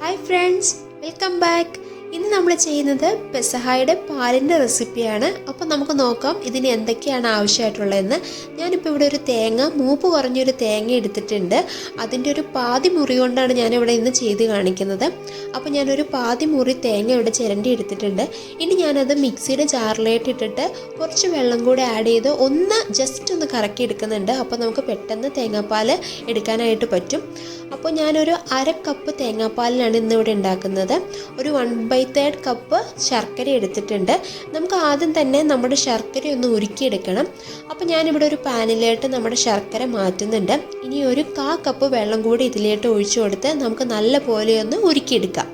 Hi friends, welcome back. ഇന്ന് നമ്മൾ ചെയ്യുന്നത് പെസഹായുടെ പാലിൻ്റെ റെസിപ്പിയാണ്. അപ്പോൾ നമുക്ക് നോക്കാം ഇതിന് എന്തൊക്കെയാണ് ആവശ്യമായിട്ടുള്ളതെന്ന്. ഞാനിപ്പോൾ ഇവിടെ ഒരു തേങ്ങ മൂപ്പ് കുറഞ്ഞൊരു തേങ്ങ എടുത്തിട്ടുണ്ട്. അതിൻ്റെ ഒരു പാതി മുറി കൊണ്ടാണ് ഞാനിവിടെ ഇന്ന് ചെയ്ത് കാണിക്കുന്നത്. അപ്പോൾ ഞാനൊരു പാതി മുറി തേങ്ങ ഇവിടെ ചിരണ്ടി എടുത്തിട്ടുണ്ട്. ഇനി ഞാനത് മിക്സിയുടെ ജാറിലേക്ക് ഇട്ടിട്ട് കുറച്ച് വെള്ളം കൂടി ആഡ് ചെയ്ത് ജസ്റ്റ് ഒന്ന് കറക്കി എടുക്കുന്നുണ്ട്. അപ്പോൾ നമുക്ക് പെട്ടെന്ന് തേങ്ങാപ്പാൽ എടുക്കാനായിട്ട് പറ്റും. അപ്പോൾ ഞാനൊരു 1/2 കപ്പ് തേങ്ങാപ്പാലിനാണ് ഇന്നിവിടെ ഉണ്ടാക്കുന്നത്. ഒരു 1/3 കപ്പ് ശർക്കര എടുത്തിട്ടുണ്ട്. നമുക്ക് ആദ്യം തന്നെ നമ്മുടെ ശർക്കര ഒന്ന് ഉരുക്കിയെടുക്കണം. അപ്പോൾ ഞാനിവിടെ ഒരു പാനിലേക്ക് നമ്മുടെ ശർക്കര മാറ്റുന്നുണ്ട്. ഇനി ഒരു 1/4 കപ്പ് വെള്ളം കൂടി ഇതിലേക്ക് ഒഴിച്ചു കൊടുത്ത് നമുക്ക് നല്ല പോലെ ഒന്ന് ഉരുക്കിയെടുക്കാം.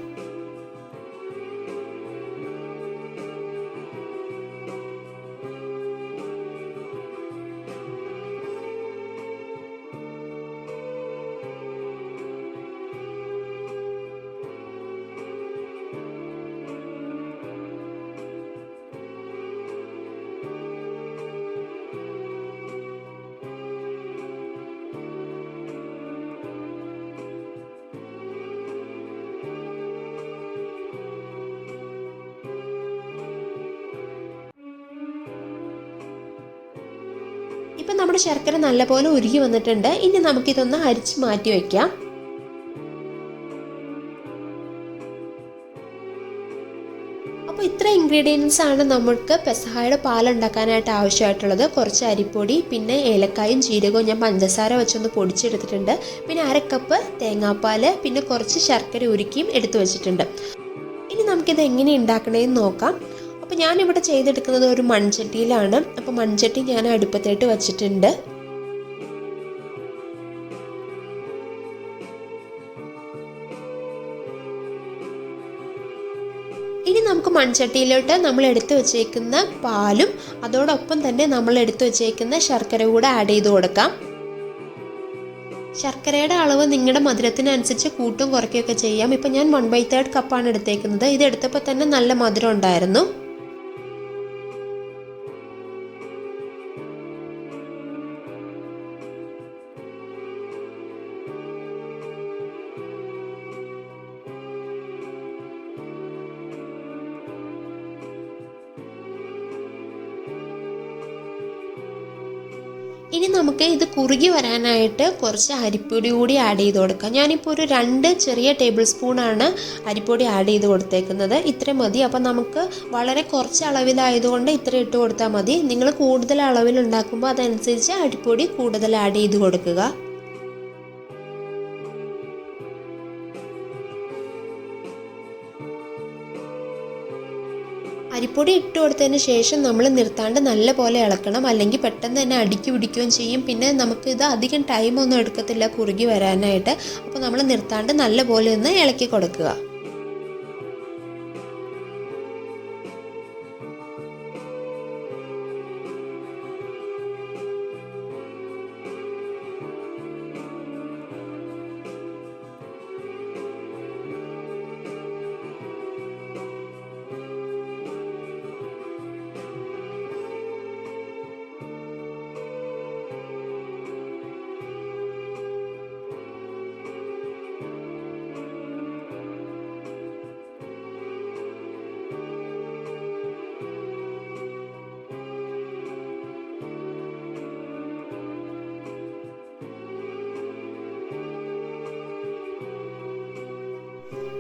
ഇപ്പം നമ്മുടെ ശർക്കര നല്ലപോലെ ഉരുകി വന്നിട്ടുണ്ട്. ഇനി നമുക്കിതൊന്ന് അരിച്ച് മാറ്റി വയ്ക്കാം. അപ്പോൾ ഇത്ര ഇൻഗ്രീഡിയൻസ് ആണ് നമുക്ക് പെസഹായുടെ പാലുണ്ടാക്കാനായിട്ട് ആവശ്യമായിട്ടുള്ളത്. കുറച്ച് അരിപ്പൊടി, പിന്നെ ഏലക്കായും ജീരകവും ഞാൻ പഞ്ചസാര വെച്ചൊന്ന് പൊടിച്ചെടുത്തിട്ടുണ്ട്. പിന്നെ 1/2 കപ്പ് തേങ്ങാപ്പാൽ, പിന്നെ കുറച്ച് ശർക്കര ഉരുക്കിയും എടുത്തു വെച്ചിട്ടുണ്ട്. ഇനി നമുക്കിത് എങ്ങനെ ഉണ്ടാക്കണമെന്ന് നോക്കാം. അപ്പോൾ ഞാനിവിടെ ചെയ്തെടുക്കുന്നത് ഒരു മൺചട്ടിയിലാണ്. അപ്പോൾ മൺചട്ടി ഞാൻ അടുപ്പത്തേട്ട് വച്ചിട്ടുണ്ട്. ഇനി നമുക്ക് മൺചട്ടിയിലോട്ട് നമ്മൾ എടുത്തു വച്ചേക്കുന്ന പാലും അതോടൊപ്പം തന്നെ നമ്മൾ എടുത്തു വച്ചേക്കുന്ന ശർക്കര കൂടെ ആഡ് ചെയ്ത് കൊടുക്കാം. ശർക്കരയുടെ അളവ് നിങ്ങളുടെ മധുരത്തിനനുസരിച്ച് കൂട്ടും കുറയ്ക്കുകയൊക്കെ ചെയ്യാം. ഇപ്പം ഞാൻ 1/3 കപ്പാണ് എടുത്തേക്കുന്നത്. ഇത് എടുത്തപ്പോൾ തന്നെ നല്ല മധുരം ഉണ്ടായിരുന്നു. ഇനി നമുക്ക് ഇത് കുറുകി വരാനായിട്ട് കുറച്ച് അരിപ്പൊടി കൂടി ആഡ് ചെയ്ത് കൊടുക്കാം. ഞാനിപ്പോൾ ഒരു 2 ചെറിയ ടേബിൾ സ്പൂണാണ് അരിപ്പൊടി ആഡ് ചെയ്ത് കൊടുത്തേക്കുന്നത്. ഇത്ര മതി. അപ്പം നമുക്ക് വളരെ കുറച്ച് അളവിലായതുകൊണ്ട് ഇത്ര ഇട്ട് കൊടുത്താൽ മതി. നിങ്ങൾ കൂടുതൽ അളവിൽ ഉണ്ടാക്കുമ്പോൾ അതനുസരിച്ച് അരിപ്പൊടി കൂടുതൽ ആഡ് ചെയ്ത് കൊടുക്കുക. അരിപ്പൊടി ഇട്ട് കൊടുത്തതിന് ശേഷം നമ്മൾ നിർത്താണ്ട് നല്ല പോലെ ഇളക്കണം. അല്ലെങ്കിൽ പെട്ടെന്ന് തന്നെ അടുക്കി പിടിക്കുകയും ചെയ്യും. പിന്നെ നമുക്കിത് അധികം ടൈമൊന്നും എടുക്കത്തില്ല കുറുകി വരാനായിട്ട്. അപ്പോൾ നമ്മൾ നിർത്താണ്ട് നല്ല പോലെ ഒന്ന് ഇളക്കി കൊടുക്കുക.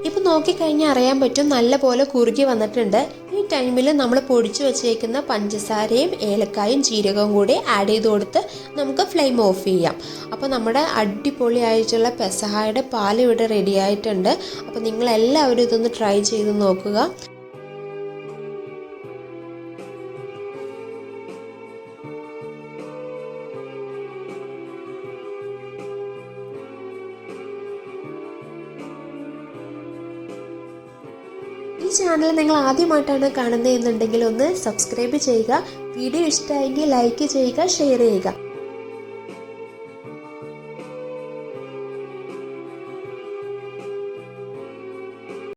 ഇപ്പോൾ നോക്കിക്കഴിഞ്ഞാൽ അറിയാൻ പറ്റും നല്ല പോലെ കുറുകി വന്നിട്ടുണ്ട്. ഈ ടൈമിൽ നമ്മൾ പൊടിച്ചു വച്ചേക്കുന്ന പഞ്ചസാരയും ഏലക്കായും ജീരകവും കൂടി ആഡ് ചെയ്ത് കൊടുത്ത് നമുക്ക് ഫ്ലെയിം ഓഫ് ചെയ്യാം. അപ്പോൾ നമ്മുടെ അടിപൊളിയായിട്ടുള്ള പെസഹായുടെ പാൽ ഇവിടെ റെഡി ആയിട്ടുണ്ട്. അപ്പോൾ നിങ്ങളെല്ലാവരും ഇതൊന്ന് ട്രൈ ചെയ്ത് നോക്കുക. ഈ ചാനൽ നിങ്ങൾ ആദ്യമായിട്ടാണ് കാണുന്നതെന്നുണ്ടെങ്കിൽ ഒന്ന് സബ്സ്ക്രൈബ് ചെയ്യുക. വീഡിയോ ഇഷ്ടമായെങ്കിൽ ലൈക്ക് ചെയ്യുക, ഷെയർ ചെയ്യുക.